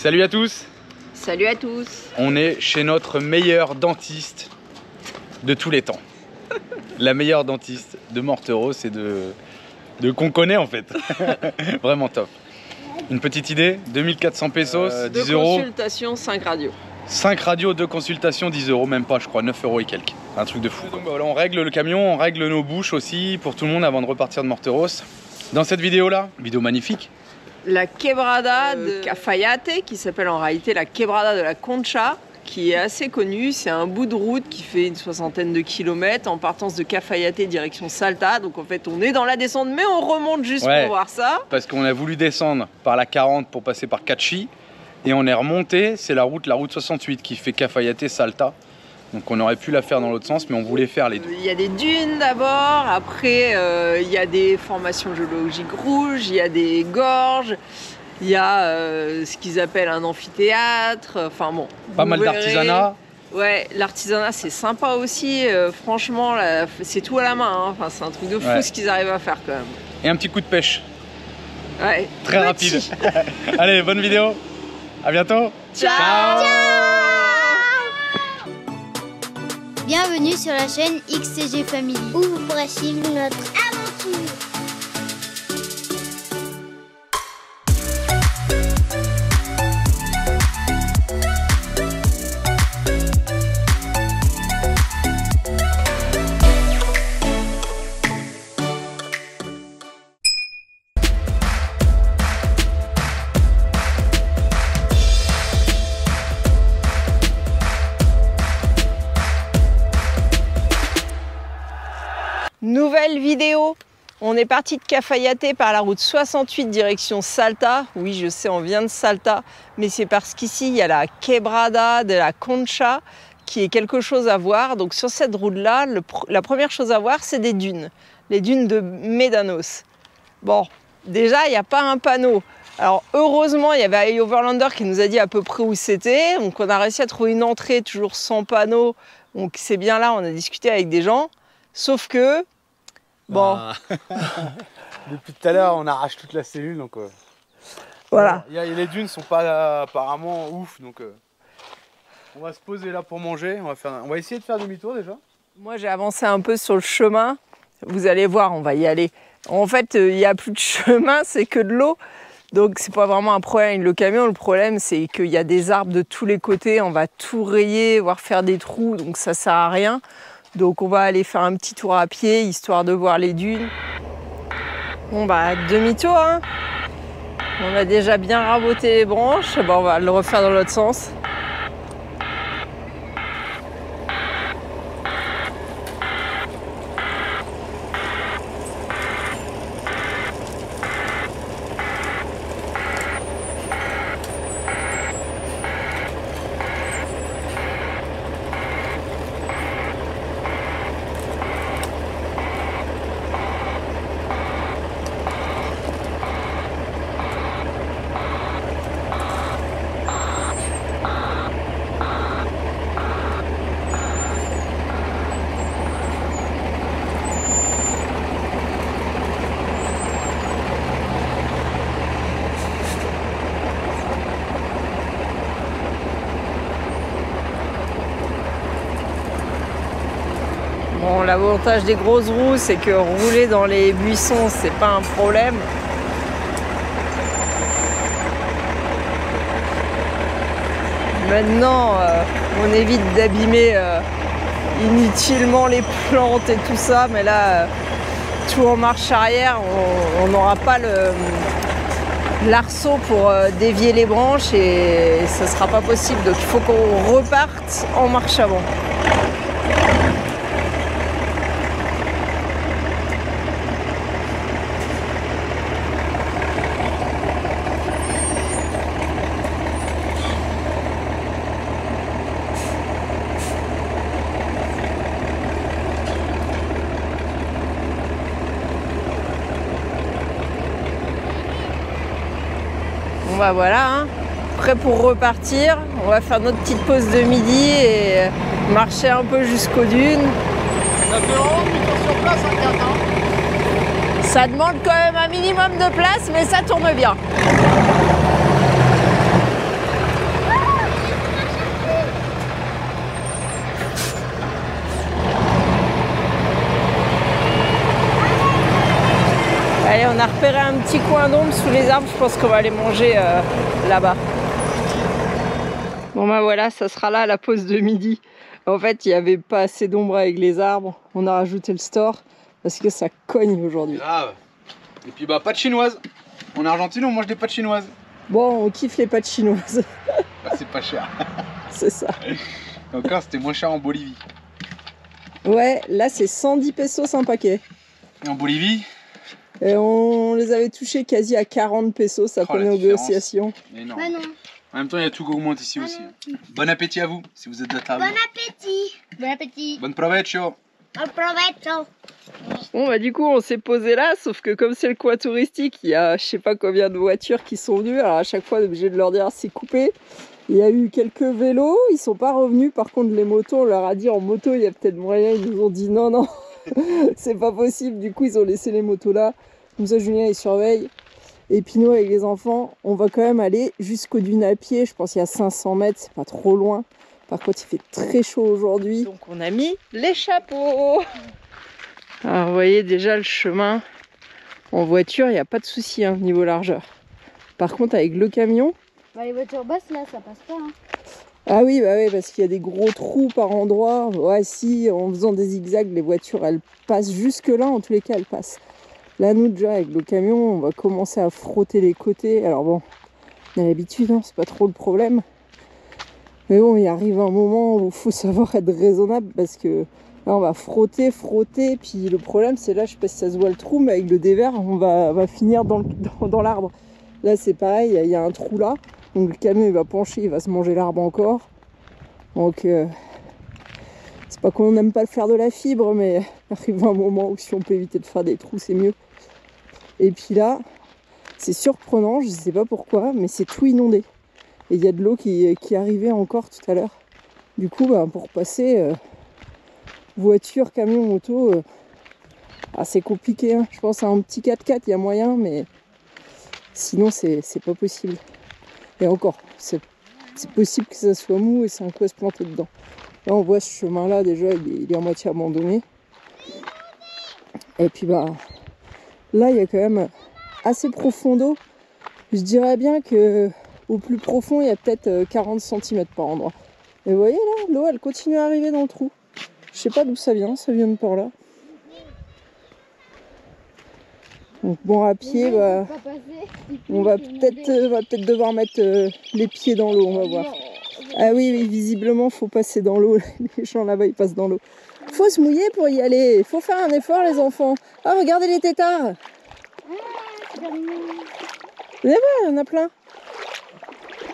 Salut à tous. Salut à tous. On est chez notre meilleur dentiste de tous les temps. La meilleure dentiste de Morteros et de qu'on connaît en fait. Vraiment top. Une petite idée, 2400 pesos, 10 euros. Consultation, 5 radios. 5 radios, 2 consultations, 10 euros, même pas je crois, 9 euros et quelques. Un truc de fou. Donc voilà, on règle le camion, on règle nos bouches aussi pour tout le monde avant de repartir de Morteros. Dans cette vidéo là, vidéo magnifique. La quebrada de Cafayate, qui s'appelle en réalité la quebrada de la Concha, qui est assez connue. C'est un bout de route qui fait une 60aine de kilomètres en partance de Cafayate direction Salta. Donc en fait on est dans la descente mais on remonte juste pour voir ça. Parce qu'on a voulu descendre par la 40 pour passer par Cachi et on est remonté, c'est la route 68 qui fait Cafayate Salta. Donc on aurait pu la faire dans l'autre sens mais on voulait faire les deux. Il y a des dunes d'abord, après il y a des formations géologiques rouges, il y a des gorges. Il y a ce qu'ils appellent un amphithéâtre, enfin bon. Pas mal d'artisanat. Ouais, l'artisanat c'est sympa aussi, franchement c'est tout à la main, hein. Enfin, c'est un truc de fou ce qu'ils arrivent à faire quand même. Et un petit coup de pêche. Ouais. Très rapide. Allez, bonne vidéo, à bientôt. Ciao. Ciao. Bienvenue sur la chaîne XCG Family, où vous pourrez suivre notre aventure. Nouvelle vidéo, on est parti de Cafayate par la route 68 direction Salta. Oui, je sais, on vient de Salta, mais c'est parce qu'ici il y a la quebrada de la Concha qui est quelque chose à voir. Donc sur cette route-là, la première chose à voir, c'est des dunes, les dunes de Médanos. Bon, déjà il n'y a pas un panneau. Alors heureusement, il y avait Overlander qui nous a dit à peu près où c'était. Donc on a réussi à trouver une entrée toujours sans panneau. Donc c'est bien là, on a discuté avec des gens. Sauf que bon. Depuis tout à l'heure, on arrache toute la cellule, donc voilà. Les dunes sont pas apparemment ouf, donc on va se poser là pour manger. On va essayer de faire demi-tour déjà. Moi, j'ai avancé un peu sur le chemin. Vous allez voir, on va y aller. En fait, il n'y a plus de chemin, c'est que de l'eau. Donc, c'est pas vraiment un problème avec le camion. Le problème, c'est qu'il y a des arbres de tous les côtés. On va tout rayer, voire faire des trous, donc ça sert à rien. Donc on va aller faire un petit tour à pied, histoire de voir les dunes. Bon bah demi-tour, hein. On a déjà bien raboté les branches, bon, on va le refaire dans l'autre sens. Bon, l'avantage des grosses roues, c'est que rouler dans les buissons, c'est pas un problème. Maintenant, on évite d'abîmer inutilement les plantes et tout ça, mais là, tout en marche arrière, on n'aura pas l'arceau pour dévier les branches et ça sera pas possible. Donc il faut qu'on reparte en marche avant. Bon bah voilà, hein. Prêt pour repartir. On va faire notre petite pause de midi et marcher un peu jusqu'aux dunes. Ça fait vraiment demi-tour sur place, hein, 4 ans. Ça demande quand même un minimum de place, mais ça tourne bien. petit coin d'ombre sous les arbres, je pense qu'on va aller manger là-bas. Bon bah voilà, ça sera là la pause de midi. En fait, il n'y avait pas assez d'ombre avec les arbres. On a rajouté le store parce que ça cogne aujourd'hui. Grave. Et puis bah pâtes chinoises. En Argentine, on mange des pâtes chinoises. Bon, on kiffe les pâtes chinoises. Bah, c'est pas cher. C'est ça. Encore, c'était moins cher en Bolivie. Ouais, là c'est 110 pesos un paquet. Et en Bolivie? Et on les avait touchés quasi à 40 pesos, ça Oh, la prenait aux différence. négociations. Mais non. Bah non. En même temps, il y a tout qui augmente ici aussi. Bon appétit à vous, si vous êtes de la table. Bon appétit. Bon appétit. Bon provecho. Bon provecho. Bon bah du coup on s'est posé là, sauf que comme c'est le coin touristique, il y a je sais pas combien de voitures qui sont venues, alors à chaque fois on est obligé de leur dire c'est coupé. Il y a eu quelques vélos, ils sont pas revenus, par contre les motos, on leur a dit en moto il y a peut-être moyen, ils nous ont dit non non, c'est pas possible, du coup ils ont laissé les motos là, comme ça Julien il surveille. Et puis nous avec les enfants, on va quand même aller jusqu'au dune à pied, je pense qu'il y a 500 mètres, c'est pas trop loin. Par contre il fait très chaud aujourd'hui. Donc on a mis les chapeaux. Alors vous voyez déjà le chemin en voiture, il n'y a pas de souci hein, niveau largeur. Par contre avec le camion... Bah, les voitures basses là, ça passe pas. Hein. Ah oui, bah oui, parce qu'il y a des gros trous par endroit. Ouais, si, en faisant des zigzags, les voitures, elles passent jusque là, en tous les cas, elles passent. Là, nous, déjà, avec le camion, on va commencer à frotter les côtés. Alors bon, on a l'habitude, hein, c'est pas trop le problème. Mais bon, il arrive un moment où il faut savoir être raisonnable, parce que là, on va frotter, puis le problème, c'est là, je sais pas si ça se voit le trou, mais avec le dévers, on va finir dans l'arbre. Là, c'est pareil, il y a un trou là. Donc le camion il va pencher, il va se manger l'arbre encore. Donc c'est pas qu'on n'aime pas le faire de la fibre, mais il arrive un moment où si on peut éviter de faire des trous, c'est mieux. Et puis là, c'est surprenant, je sais pas pourquoi, mais c'est tout inondé. Et il y a de l'eau qui arrivait encore tout à l'heure. Du coup, bah, pour passer voiture, camion, moto, c'est compliqué. Hein. Je pense à un petit 4x4, il y a moyen, mais sinon c'est pas possible. Et encore, c'est possible que ça soit mou et c'est un coup à se planter dedans. Là on voit ce chemin là déjà, il est à moitié abandonné. Et puis bah là il y a quand même assez profond d'eau. Je dirais bien que au plus profond il y a peut-être 40 cm par endroit. Et vous voyez là, l'eau elle continue à arriver dans le trou. Je sais pas d'où ça vient de par là. Donc bon à pied, bah, on va peut-être devoir mettre les pieds dans l'eau, on va voir. Ah oui, visiblement faut passer dans l'eau, les gens là-bas ils passent dans l'eau. Faut se mouiller pour y aller, faut faire un effort les enfants. Ah regardez les têtards. Vous allez voir, il y en a plein.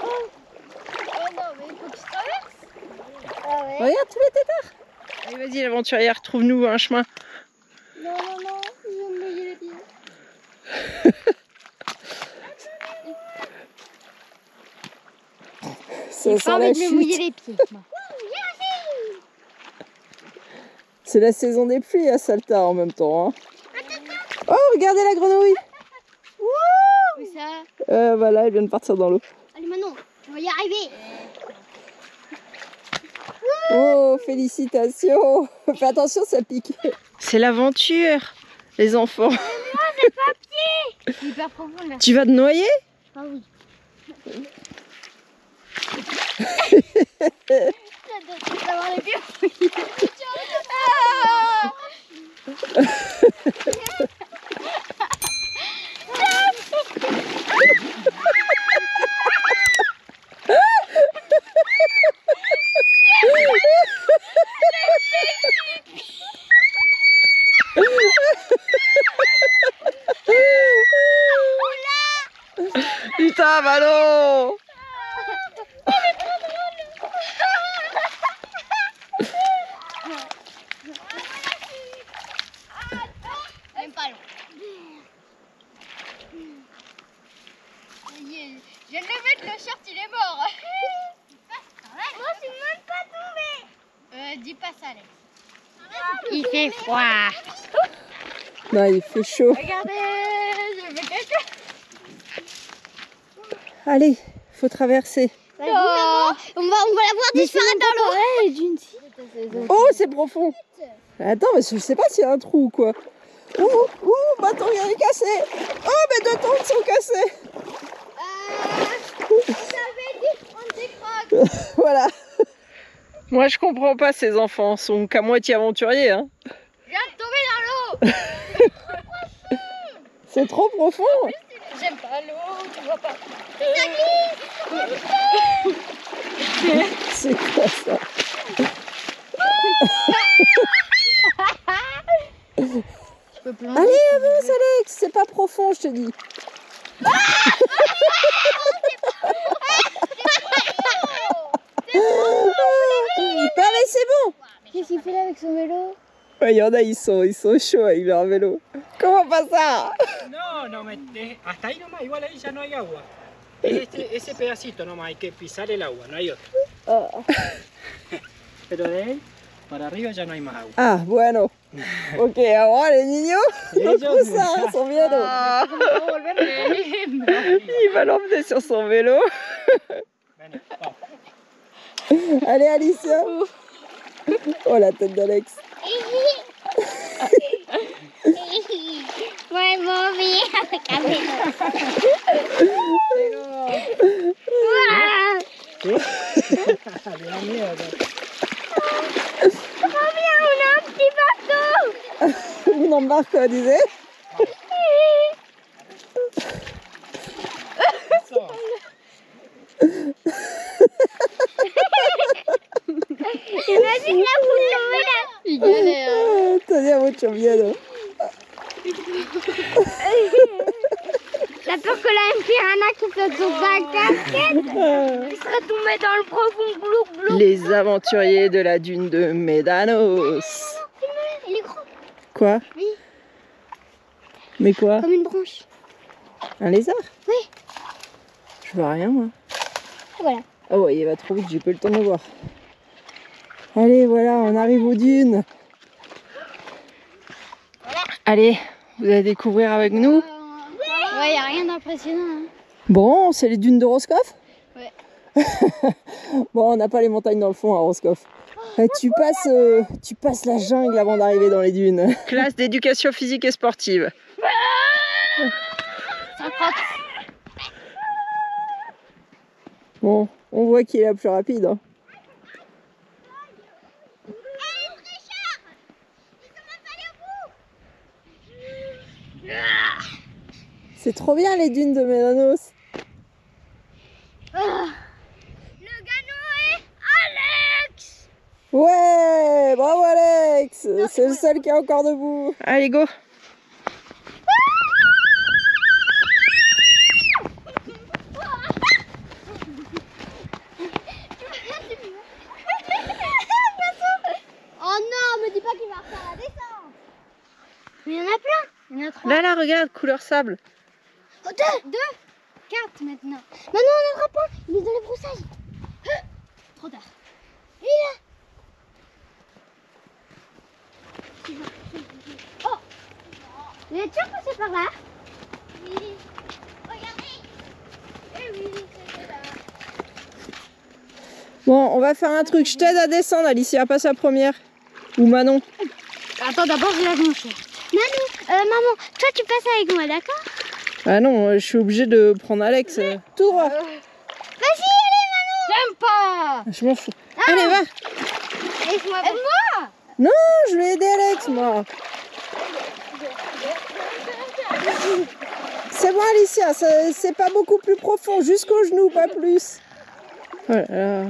Oh non, mais il faut qu'ils traversent. Ah ouais. Regarde tous les têtards. Allez vas-y l'aventurière, trouve-nous un chemin. Non, je vais me mouiller les pieds. Ça sent la chute. Les pieds. C'est la saison des pluies à Salta en même temps. Hein. Oh, regardez la grenouille. Où ça? Voilà, elle vient de partir dans l'eau. Allez Manon, tu vas y arriver. Oh, félicitations. Fais attention, ça pique. C'est l'aventure, les enfants. C'est hyper profond là. Tu vas te noyer? Ah oui. D'avoir les pieds mouillés. Putain, Manon! Même pas long. Je viens de le mettre, le short il est mort. Moi je suis même pas tombée. Dis pas ça Alex. Il fait froid. Non, il fait chaud. Regardez, je fais caca. Allez, faut traverser. On va la voir disparaître dans l'eau. Oh, c'est profond. Attends, mais je sais pas s'il y a un trou ou quoi. Bâton il est cassé. Oh, mes 2 tentes sont cassées. J'avais dit on décroque. Voilà. Moi, je comprends pas, ces enfants sont qu'à moitié aventuriers. Hein. Je viens de tomber dans l'eau. C'est trop profond. J'aime pas l'eau, tu vois pas. C'est quoi ça? Allez, avance Alex, c'est pas profond, je te dis. Ah, mais c'est bon. Qu'est-ce qu'il fait là avec son vélo? Il y en a, ils sont chauds avec leur vélo. Comment pas ça? No, no, hasta ahí nomás, igual ahí ya no hay agua. Ese pedacito nomás hay que pisar el agua, no hay otro. Pero de él para arriba ya no hay más agua. Ah, bueno. Ok, ahora les niños, no cruza son miedo. Il va l'emmener sur son vélo. Allez, Alicia. Oh, la tête d'Alex. Ouais, mon vie avec un vélo. Reviens, on a un petit bateau. On embarque, on disait. Imagine la boule là. Il galère. Tenía mucho miedo. T'as peur que la piranha qui saute sur sa casquette, il serait tombé dans le profond glou glou. Les aventuriers de la dune de Médanos. Il est gros. Quoi? Oui. Mais quoi? Comme une branche. Un lézard? Oui. Je vois rien, moi. Voilà. Oh ouais, il va trop vite, j'ai pas eu le temps de le voir. Allez, voilà, on arrive aux dunes. Voilà. Allez, vous allez découvrir avec nous. Ouais, y a rien d'impressionnant. Hein. Bon, c'est les dunes de Roscoff? Ouais. Bon, on n'a pas les montagnes dans le fond à Roscoff. Tu passes la jungle avant d'arriver dans les dunes. Classe d'éducation physique et sportive. Ça croque. Bon, on voit qui est la plus rapide. Hein. C'est trop bien les dunes de Médanos. Le gagnant est Alex. Ouais, bravo Alex. C'est le seul qui est encore debout. Allez, go. Oh non, me dis pas qu'il va refaire la descente. Mais il y en a plein. Il y en a 3. Là, regarde, couleur sable. Oh, 2, 4 maintenant. Maintenant on n'en aura pas. Il est dans les broussailles. Trop tard. Il est là. Oh. Vous êtes sûr que c'est par là? Oui. Regardez. Eh oui, c'est là. Bon, on va faire un truc. Je t'aide à descendre, Alicia. Passe la première. Ou Manon. Attends, d'abord je lave mon short. Maman, toi tu passes avec moi, d'accord? Ah non, je suis obligée de prendre Alex. Tout droit. Vas-y, allez Manon. J'aime pas. Je m'en fous. Allez, va. Aide-moi. Non, je vais aider Alex, moi. C'est bon, Alicia. C'est pas beaucoup plus profond. Jusqu'au genou, pas plus. Voilà.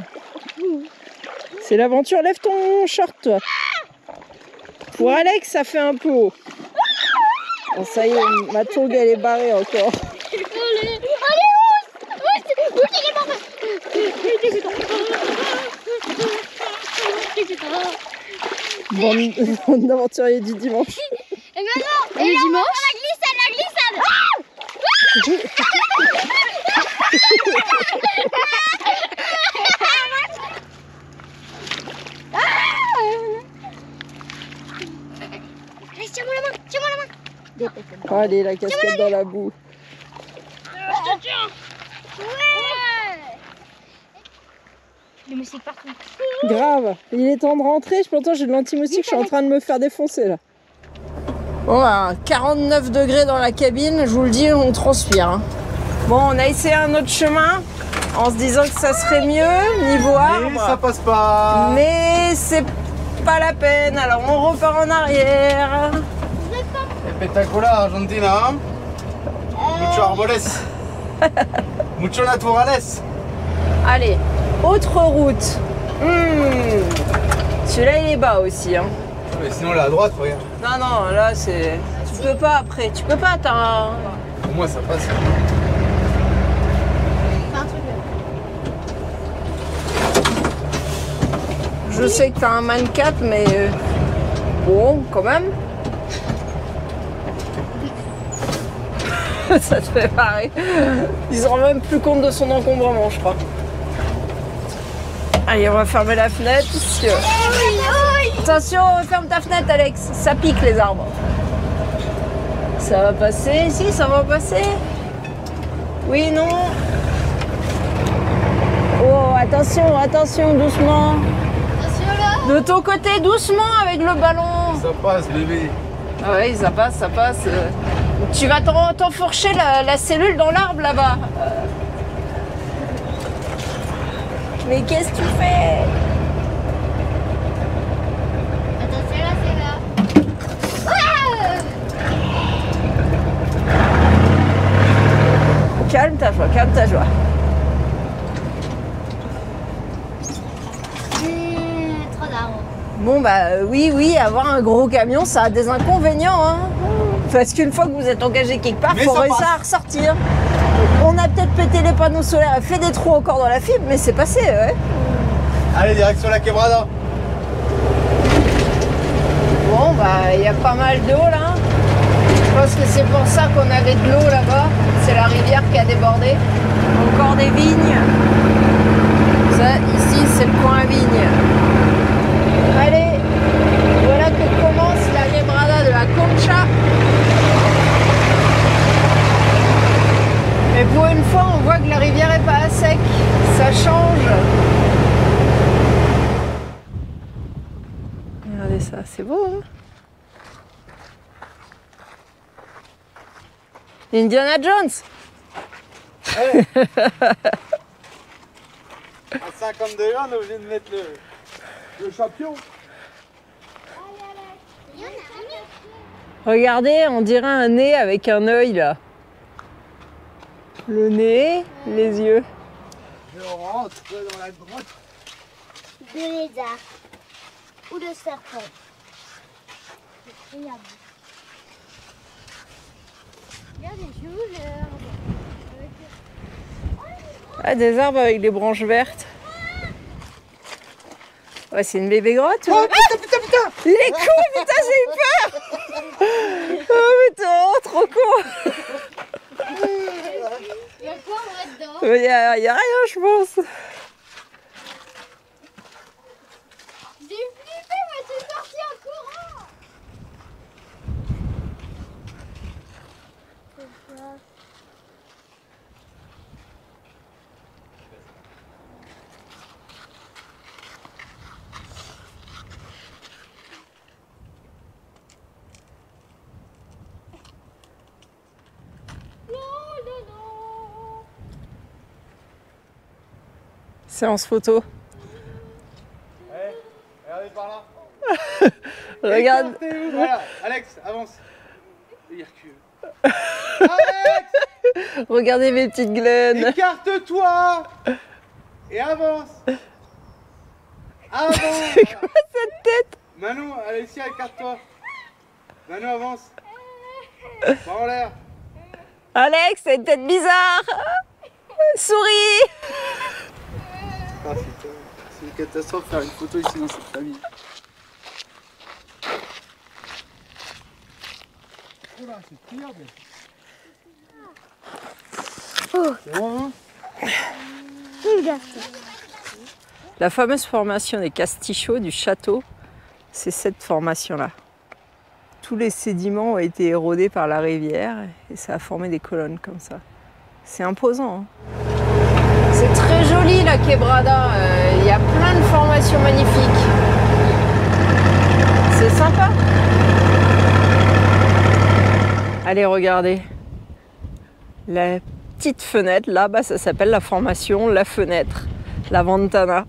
C'est l'aventure. Lève ton short, toi. Pour Alex, ça fait un peu haut. Oh, ça y est, ma tongue, elle est barrée encore. Allez, Bande d'aventuriers du dimanche. Et maintenant, le dimanche, la glissade. Allez, tiens-moi la main. Oh, allez, la casquette dans la boue. Je te tiens. Ouais. Les moustiques partout. Grave. Il est temps de rentrer. Pourtant, j'ai de l'anti-moustique. Je suis en train de me faire défoncer, là. Bon, bah, 49 degrés dans la cabine, je vous le dis, on transpire. Hein. Bon, on a essayé un autre chemin en se disant que ça serait mieux niveau arbre. Mais ça passe pas. Mais c'est pas la peine, alors on repart en arrière. Espectacular, Argentina. Hein? Mucho arboles. Mucho naturales. Allez, autre route. Celui-là, il est bas aussi. Hein. Mais sinon, là à droite, regarde. Non, non, là, c'est... Tu peux pas après. Tu peux pas, t'as un... Pour moi, ça passe. Je sais que t'as un man cap, mais... Bon, quand même. Ça te fait marrer. Il se rend même plus compte de son encombrement, je crois. Allez, on va fermer la fenêtre. Parce que... Attention, ferme ta fenêtre, Alex. Ça pique, les arbres. Ça va passer. Si, ça va passer. Oui, non. Oh, attention, attention, doucement. De ton côté, doucement avec le ballon. Ça passe, bébé. Ah oui, ça passe, ça passe. Tu vas t'enfourcher la cellule dans l'arbre là-bas. Mais qu'est-ce que tu fais? Attention là, c'est là. Calme ta joie, calme ta joie. Trop d'arbres. Bon bah oui, avoir un gros camion, ça a des inconvénients. Hein. Parce qu'une fois que vous êtes engagé quelque part, il faut réussir à ressortir. On a peut-être pété les panneaux solaires et fait des trous encore dans la fibre, mais c'est passé, ouais. Allez, direction la quebrada. Bon bah il y a pas mal d'eau là. Je pense que c'est pour ça qu'on avait de l'eau là-bas. C'est la rivière qui a débordé. Encore des vignes. Ça, ici, c'est le coin à vignes. Allez, voilà que commence la quebrada de la Concha. Mais pour une fois, on voit que la rivière est pas à sec. Ça change. Regardez ça, c'est beau, hein? Indiana Jones. Hey. À 50 degrés, on est obligé de mettre le champion. Regardez, on dirait un nez avec un œil là. Le nez, les yeux. Je rentre dans la grotte. De lézard. Ou de serpent. Regarde. Regarde les joues, Ah, des arbres avec des branches vertes. Ouais, c'est une bébé grotte. Oh putain. Il est con, putain, j'ai eu peur. Oh putain, trop con. Il y a quoi là-dedans? Il y a rien, je pense. J'ai flippé, moi, je suis sortie en courant. Séance photo. Hey, regardez par là. Regarde. Écartez-vous. Voilà, Alex, avance. Il recule. Alex, Regardez mes petites glaines. écarte-toi. Et avance. Avance. C'est quoi cette tête? Manu, allez ici, écarte-toi. Manu, avance. Pas en l'air. Alex, t'as une tête bizarre. Souris. Ah, c'est une catastrophe de faire une photo ici dans cette famille. Oh là, c'est pire, mais... C'est bon, hein? La fameuse formation des Castichaux du château, c'est cette formation-là. Tous les sédiments ont été érodés par la rivière et ça a formé des colonnes comme ça. C'est imposant. Hein. C'est très joli la quebrada, il y a plein de formations magnifiques. C'est sympa. Allez, regardez. La petite fenêtre, là-bas, ça s'appelle la formation La Fenêtre, la Ventana.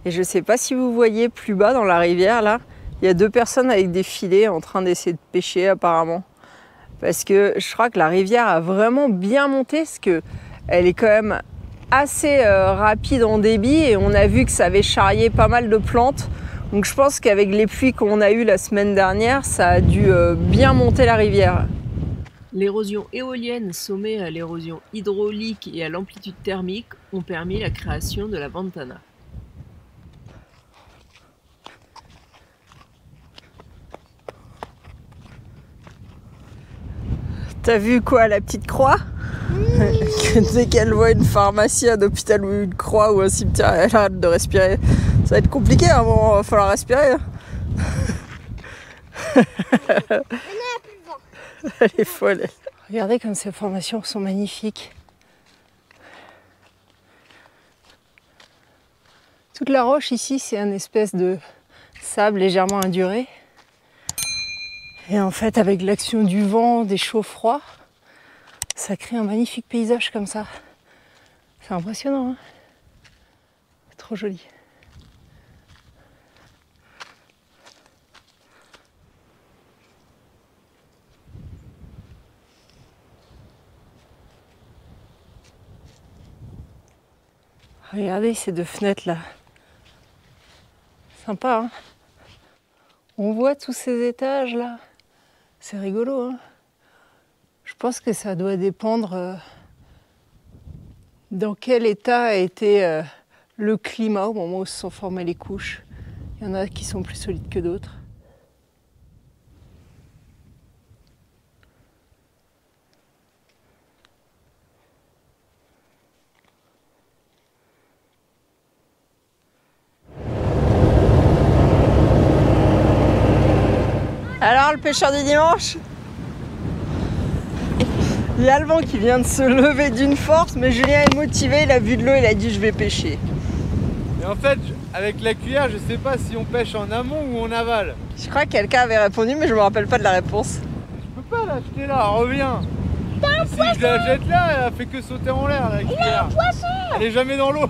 Et je ne sais pas si vous voyez plus bas dans la rivière, là, il y a 2 personnes avec des filets en train d'essayer de pêcher apparemment. Parce que je crois que la rivière a vraiment bien monté, parce qu'elle est quand même assez rapide en débit et on a vu que ça avait charrié pas mal de plantes. Donc je pense qu'avec les pluies qu'on a eues la semaine dernière, ça a dû bien monter la rivière. L'érosion éolienne sommée à l'érosion hydraulique et à l'amplitude thermique ont permis la création de la Ventana. T'as vu quoi, la petite croix? Dès qu'elle voit une pharmacie, un hôpital ou une croix ou un cimetière, elle arrête de respirer. Ça va être compliqué, à un moment, il va falloir respirer. Elle est folle. Regardez comme ces formations sont magnifiques. Toute la roche ici, c'est une espèce de sable légèrement induré. Et en fait, avec l'action du vent, des chauds froids, ça crée un magnifique paysage comme ça. C'est impressionnant, hein? C'est trop joli. Regardez ces 2 fenêtres là. Sympa, hein? On voit tous ces étages là. C'est rigolo, hein? Je pense que ça doit dépendre dans quel état a été le climat au moment où se sont formées les couches. Il y en a qui sont plus solides que d'autres. Alors, le pêcheur du dimanche? Il y a le vent qui vient de se lever d'une force, mais Julien est motivé, il a vu de l'eau, il a dit je vais pêcher. Et en fait, avec la cuillère, je sais pas si on pêche en amont ou en aval. Je crois que quelqu'un avait répondu, mais je me rappelle pas de la réponse. Je peux pas l'acheter là, reviens. Si je la jette là, elle fait que sauter en l'air la cuillère. Il y a un poisson. Elle est jamais dans l'eau.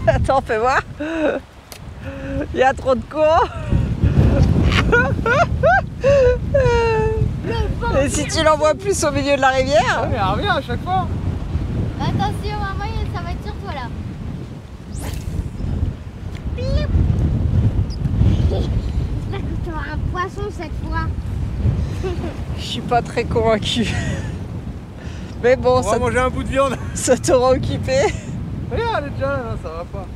Attends, fais voir. Il y a trop de courant. Et si tu l'envoies plus au milieu de la rivière? Ah mais elle revient à chaque fois. Attention maman, ça va être sur toi là. J'espère que tu auras un poisson cette fois. Je suis pas très convaincue. Mais bon, on va manger un bout de viande. Ça t'aura occupé. Regarde, elle est déjà là, ça va pas.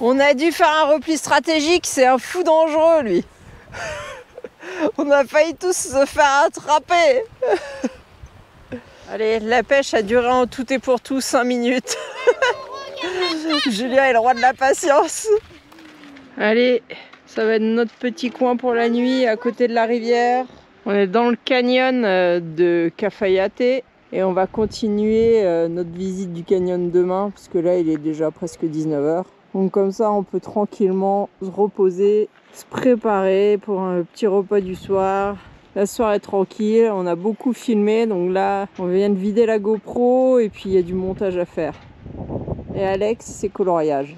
On a dû faire un repli stratégique, c'est un fou dangereux lui. On a failli tous se faire attraper. Allez, la pêche a duré en tout et pour tout 5 minutes. Julien est le roi de la patience. Allez, ça va être notre petit coin pour la nuit à côté de la rivière. On est dans le canyon de Cafayate et on va continuer notre visite du canyon demain parce que là il est déjà presque 19 h. Donc comme ça on peut tranquillement se reposer, se préparer pour un petit repas du soir. La soirée est tranquille, on a beaucoup filmé donc là on vient de vider la GoPro et puis il y a du montage à faire. Et Alex c'est coloriage.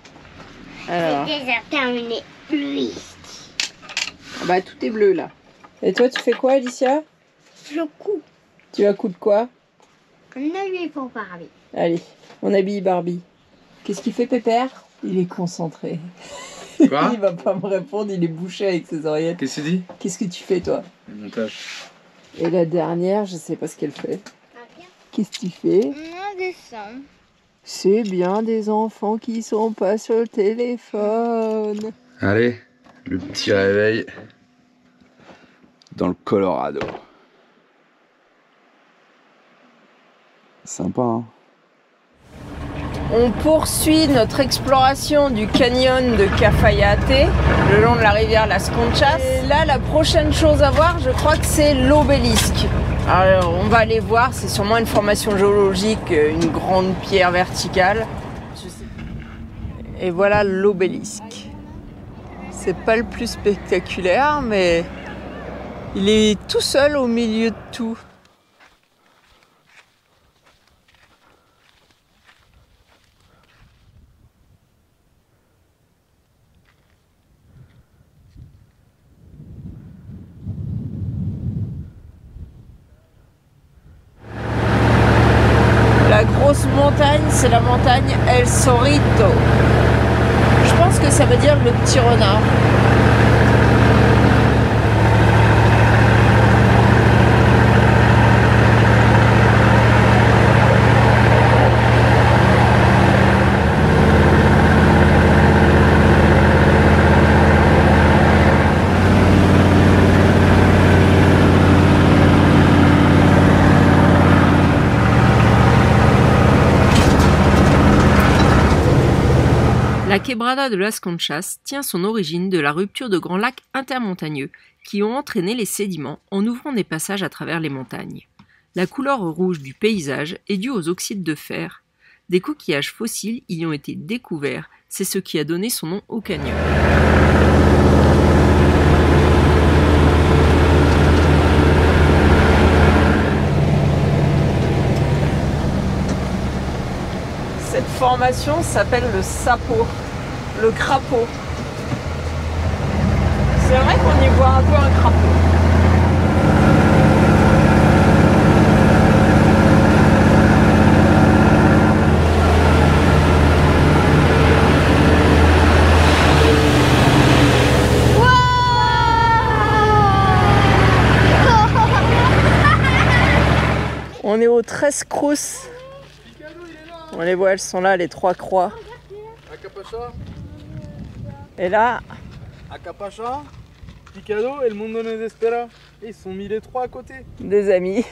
Alors. J'ai déjà terminé. Oui. Ah bah tout est bleu là. Et toi tu fais quoi Alicia? Je couds. Tu vas coudre quoi? Un œil pour Barbie. Allez, on habille Barbie. Qu'est-ce qu'il fait Pépère? Il est concentré. Quoi? Il va pas me répondre, il est bouché avec ses oreillettes. Qu'est-ce que tu dis? Qu'est-ce que tu fais toi? Le montage. Et la dernière, je sais pas ce qu'elle fait. Qu'est-ce que tu fais? Un dessin. C'est bien des enfants qui sont pas sur le téléphone. Allez, le petit réveil dans le Colorado. Sympa, hein? On poursuit notre exploration du canyon de Cafayate, le long de la rivière Las Conchas. Et là, la prochaine chose à voir, je crois que c'est l'obélisque. Alors, on va aller voir, c'est sûrement une formation géologique, une grande pierre verticale. Et voilà l'obélisque. C'est pas le plus spectaculaire, mais il est tout seul au milieu de tout. La grosse montagne, c'est la montagne El Zorrito. Je pense que ça veut dire le petit renard. La quebrada de Las Conchas tient son origine de la rupture de grands lacs intermontagneux qui ont entraîné les sédiments en ouvrant des passages à travers les montagnes. La couleur rouge du paysage est due aux oxydes de fer. Des coquillages fossiles y ont été découverts, c'est ce qui a donné son nom au canyon. Cette formation s'appelle le sapo, le crapaud. C'est vrai qu'on y voit un peu un crapaud. On est au Tres Cruz. On les voit, elles sont là, les trois croix. Acapacha, Et là, Acapacha, Picado et le Mundo nos espera. Et ils sont mis les trois à côté. des amis.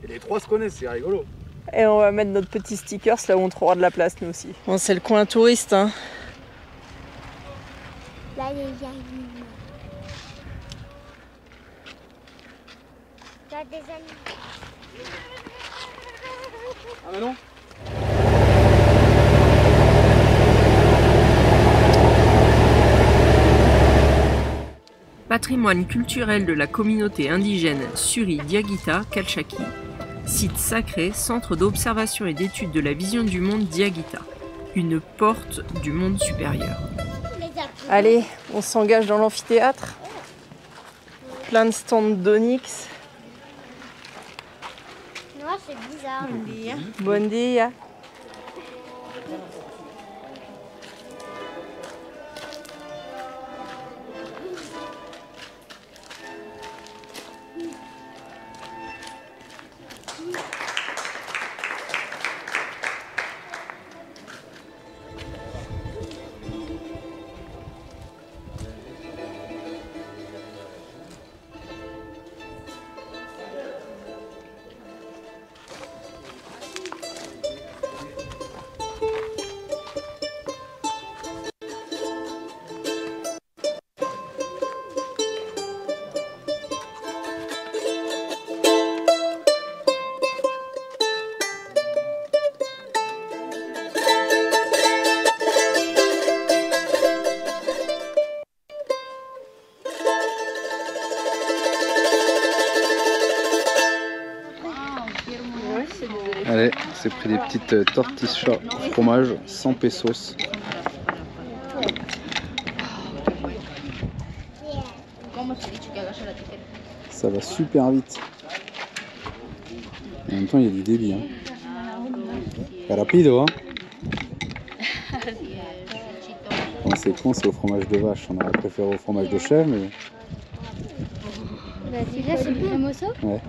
Et les trois se connaissent, c'est rigolo. Et on va mettre notre petit stickers là où on trouvera de la place, nous aussi. Bon, c'est le coin touriste, hein. Là, il y a une... Il y a des animaux. Ah mais non. Patrimoine culturel de la communauté indigène Suri Diaguita Calchaquí. Site sacré, centre d'observation et d'étude de la vision du monde Diaguita. Une porte du monde supérieur. Allez, on s'engage dans l'amphithéâtre. Plein de stands d'onyx. Non, c'est bizarre. Bon dia. Allez, c'est pris des petites tortillas au fromage, 100 pesos. Ça va super vite. En même temps, il y a du débit. Hein. Rapido, hein. Bon, c'est con, c'est au fromage de vache. On aurait préféré au fromage de chèvre, mais... Là, c'est plus un morceau. Ouais.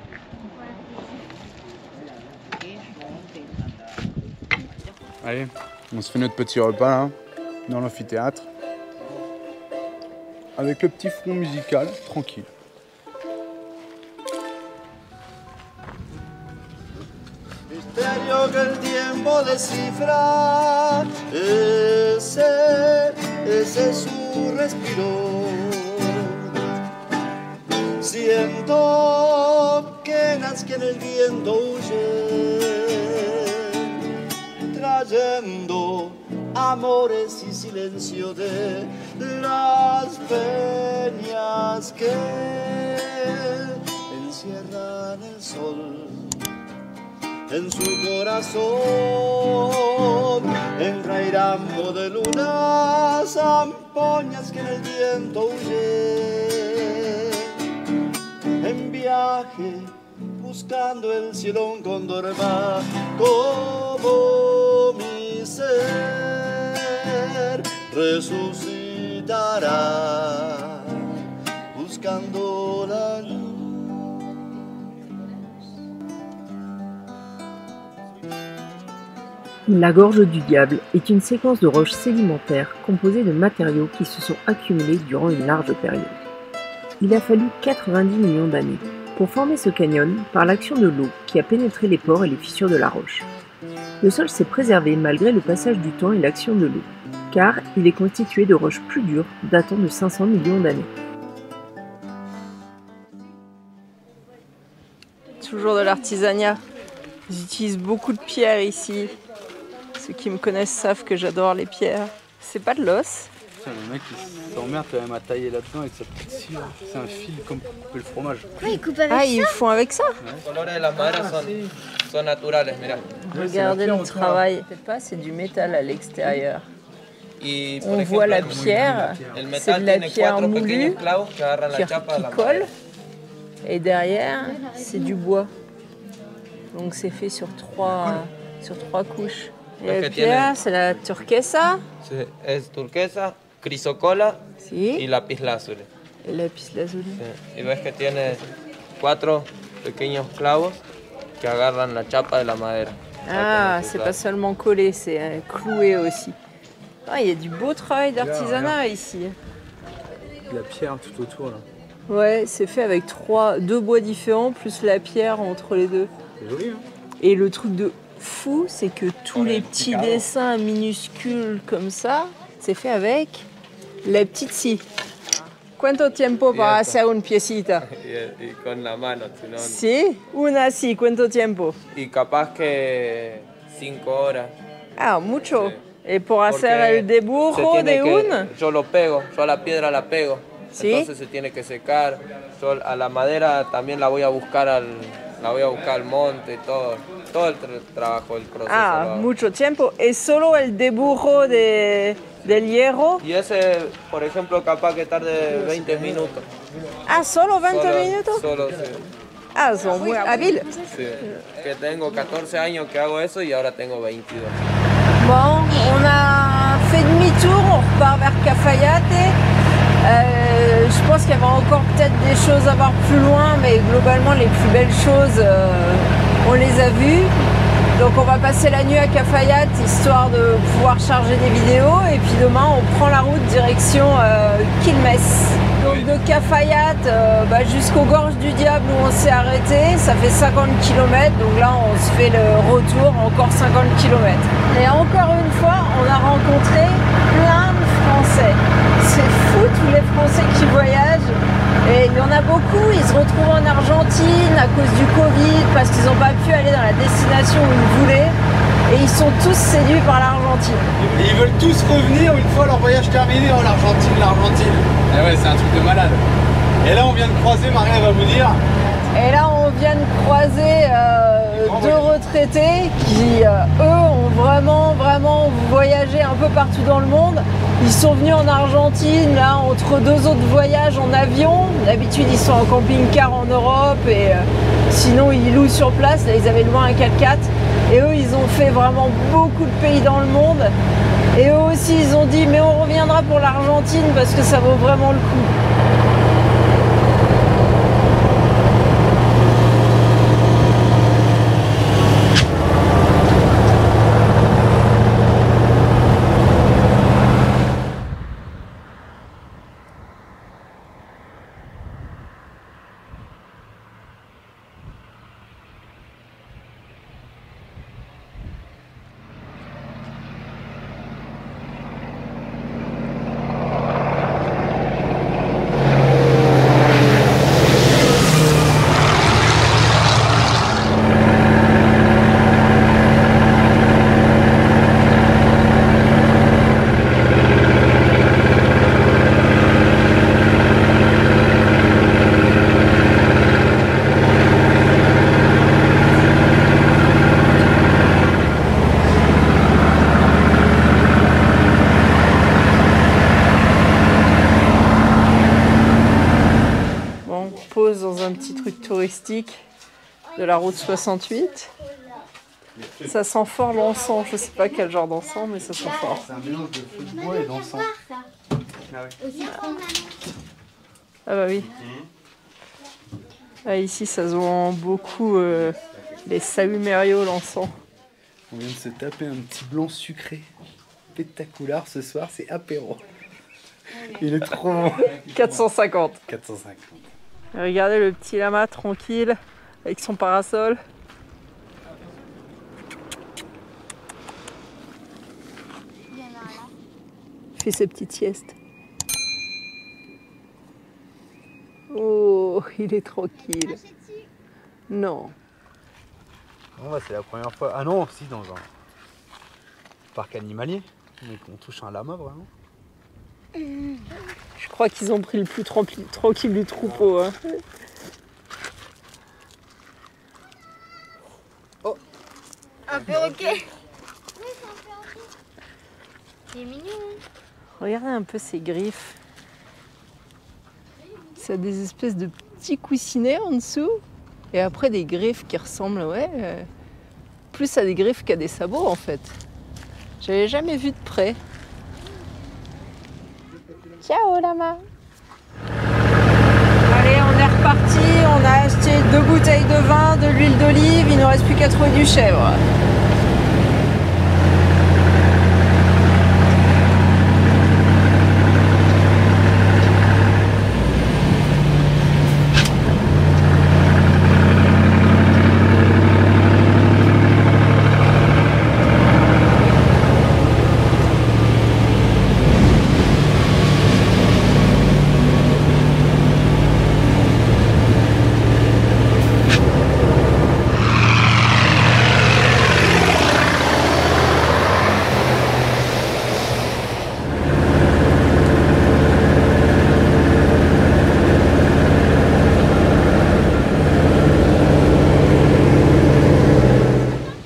Allez, on se fait notre petit repas là, dans l'amphithéâtre. Avec le petit fond musical, tranquille. Misterio que el tiempo descifra, ese es su respiro. Siento que nazca en el viento huye, trayendo amores y silencio de las peñas que encierran el sol en su corazón, en ramo de lunas, zampoñas que en el viento huyen, en viaje buscando el cielo un cóndor va como mi ser resucitará buscando la luz. La gorge du Diable est une séquence de roches sédimentaires composées de matériaux qui se sont accumulés durant une large période. Il a fallu 90 millions d'années pour former ce canyon par l'action de l'eau qui a pénétré les pores et les fissures de la roche. Le sol s'est préservé malgré le passage du temps et l'action de l'eau, car il est constitué de roches plus dures datant de 500 millions d'années. Toujours de l'artisanat. Ils utilisent beaucoup de pierres ici. Ceux qui me connaissent savent que j'adore les pierres. C'est pas de l'os. Tiens, le mec il s'emmerde quand même à tailler là-dedans avec sa petite scie. C'est un fil comme pour couper le fromage. Ouais, ils coupent avec Ah, ça. ils font avec ça? Regardez le travail. Peut-être pas, c'est du métal à l'extérieur. On voit la pierre, c'est de la pierre moulue qui colle. Et derrière, c'est du bois. Donc c'est fait sur trois couches. Et la pierre, c'est la turquesa. Es turquesa, crisocola Sí. y lapislázuli. Et lapislázuli. Y ves que tiene 4 pequeños clavos que agarran la chapa de la madera. Ah, c'est pas seulement collé, c'est cloué aussi. Ah, il y a du beau travail d'artisanat ici. La pierre tout autour là. Ouais, c'est fait avec deux bois différents plus la pierre entre les deux. C'est joli, hein. Et le truc de fou, c'est que tous les petits dessins minuscules comme ça, c'est fait avec la petite scie. ¿Cuánto tiempo para hacer una piecita? Y con la mano, si no. Sí, una sí, ¿cuánto tiempo? Y capaz que 5 horas. Ah, mucho. Sí. Et pour hacer el Se dibujo tiene de que- Yo lo pego, yo a la piedra la pego. ¿Sí? Entonces se tiene que secar. Yo a la madera también la voy a buscar al monte, todo el trabajo, el proceso. lo Ah, hago. mucho tiempo. ¿Es solo el dibujo del hierro? Y ese, por ejemplo, capaz que tarde 20 minutos. Ah, solo 20 Solo- minutos? Solo, sí. Ah, son muy hábiles. Sí. Que tengo 14 años que hago eso y ahora tengo 22. Bon, on a fait demi-tour, on repart vers Cafayate. Je pense qu'il y avait encore peut-être des choses à voir plus loin, mais globalement les plus belles choses, on les a vues. Donc on va passer la nuit à Cafayate histoire de pouvoir charger des vidéos et puis demain on prend la route direction Quilmes. Donc de Cafayate jusqu'aux Gorges du Diable où on s'est arrêté, ça fait 50 km, donc là on se fait le retour encore 50 km. Et encore une fois on a rencontré plein de Français. C'est fou tous les Français qui voyagent. Et il y en a beaucoup, ils se retrouvent en Argentine à cause du Covid, parce qu'ils n'ont pas pu aller dans la destination où ils voulaient. Et ils sont tous séduits par l'Argentine. Et ils veulent tous revenir une fois leur voyage terminé. Oh l'Argentine. Eh ouais, c'est un truc de malade. Et là on vient de croiser, Maria va vous dire. Et là on vient de croiser deux retraités qui eux ont vraiment voyagé un peu partout dans le monde. Ils sont venus en Argentine là entre deux autres voyages en avion. D'habitude ils sont en camping-car en Europe et sinon ils louent sur place. Là ils avaient loué un 4x4 et eux ils ont fait vraiment beaucoup de pays dans le monde. Et eux aussi ils ont dit mais on reviendra pour l'Argentine parce que ça vaut vraiment le coup. truc touristique de la route 68. Ça sent fort l'encens. Je sais pas quel genre d'encens, mais ça sent fort. C'est un mélange de feu de bois et d'encens. Ah ouais. Ah bah oui. Ah, ici, ça se vend beaucoup les sahumerio, l'encens. On vient de se taper un petit blanc sucré spectaculaire ce soir, c'est apéro. Il est trop bon. 450. 450. Regardez le petit lama tranquille avec son parasol. Il fait ses petites siestes. Oh, il est tranquille. Non. Bon, bah, c'est la première fois. Ah non, si, dans un parc animalier. Mais qu'on touche un lama vraiment. Je crois qu'ils ont pris le plus tranquille du troupeau. Hein. Oh, un perroquet. C'est mignon. Regardez un peu ces griffes. Ça a des espèces de petits coussinets en dessous. Et après des griffes qui ressemblent, plus à des griffes qu'à des sabots en fait. J'avais jamais vu de près. Ciao lama. Allez, on est reparti. On a acheté 2 bouteilles de vin, de l'huile d'olive. Il ne nous reste plus qu'à trouver du chèvre.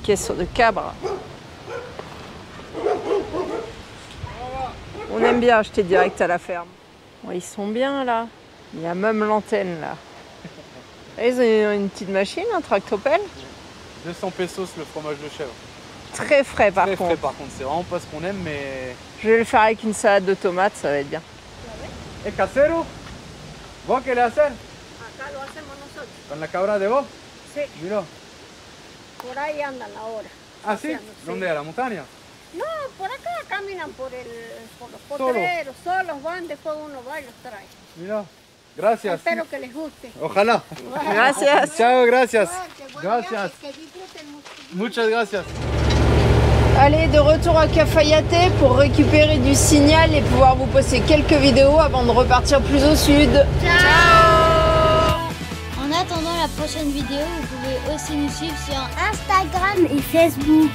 Queso de cabra. On aime bien acheter direct à la ferme. Bon, ils sont bien là. Il y a même l'antenne là. Et ils ont une petite machine, un tractopelle. 200 pesos le fromage de chèvre. Très frais par Très contre. frais par contre, c'est vraiment pas ce qu'on aime, mais. Je vais le faire avec une salade de tomates, ça va être bien. ¿Es casero? ¿Vos qué le haces? Acá lo hacemos nosotros. ¿Con la cabra de vos? Sí, Mira. por ahí andan ahora. Ah, sí? paseando, sí. ¿Dónde? ¿A la montaña? No, por acá caminan por los potreros, solos van, después uno va y los trae. Mira. Gracias. Espero que les guste. Ojalá. Gracias. Chao, gracias. Suerte, buen Gracias. viaje, que disfruten mucho. Muchas gracias. Allez, de retour à Cafayate pour récupérer du signal et pouvoir vous poster quelques vidéos avant de repartir plus au sud. En attendant la prochaine vidéo, vous pouvez aussi nous suivre sur Instagram et Facebook.